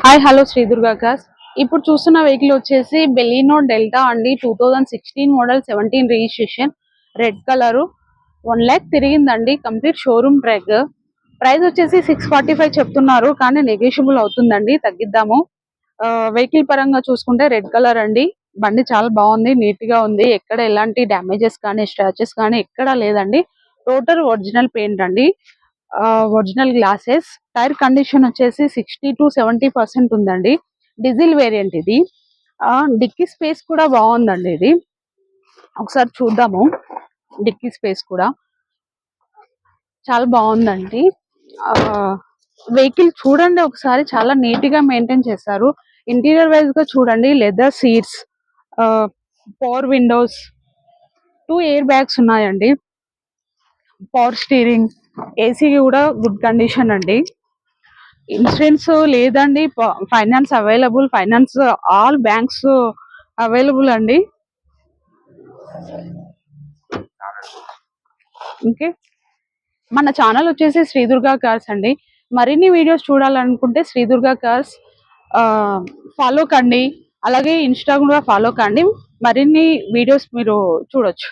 Hi hello Shri Durga cars. ఇప్పుడు చూస్తున్న vehicle వచ్చేసి బెలినో డెల్టా అండి. 2016 model, 17 registration, red colour, 1 lakh తిరిగిందండి. Complete showroom track. ప్రైస్ వచ్చేసి 645 చెప్తున్నారు, కానీ నెగోషియబుల్ అవుతుందండి, తగ్గిద్దాము. వెహికల్ పరంగా చూసుకుంటే రెడ్ కలర్ అండి. బండి చాలా బాగుంది, నీట్ గా ఉంది. ఎక్కడ ఎలాంటి డ్యామేజెస్ కానీ స్క్రాచెస్ కానీ ఎక్కడా లేదండి. టోటల్ ఒరిజినల్ పెయింట్ అండి, ఒరిజినల్ గ్లాసెస్. టైర్ కండిషన్ వచ్చేసి 60 to 70% ఉందండి. డీజిల్ వేరియంట్ ఇది. డిక్కీ స్పేస్ కూడా బాగుందండి. ఇది ఒకసారి చూద్దాము. డిక్కీ స్పేస్ కూడా చాలా బాగుందండి. వెహికల్ చూడండి ఒకసారి, చాలా నీట్ గా మెయింటైన్ చేస్తారు. ఇంటీరియర్ వైజ్ గా చూడండి, leather seats, power Windows, 2 air bags ఉన్నాయండి. పవర్ స్టీరింగ్, ఏసీ కూడా గుడ్ కండిషన్ అండి. ఇన్సూరెన్స్ లేదండి, finance available. Finance all banks available అండి. ఓకే, మన ఛానల్ వచ్చేసి శ్రీ దుర్గా కార్స్ అండి. మరిన్ని వీడియోస్ చూడాలనుకుంటే శ్రీ దుర్గా కార్స్ ఫాలో కండి. అలాగే ఇన్స్టా కూడా ఫాలో కండి, మరిన్ని వీడియోస్ మీరు చూడొచ్చు.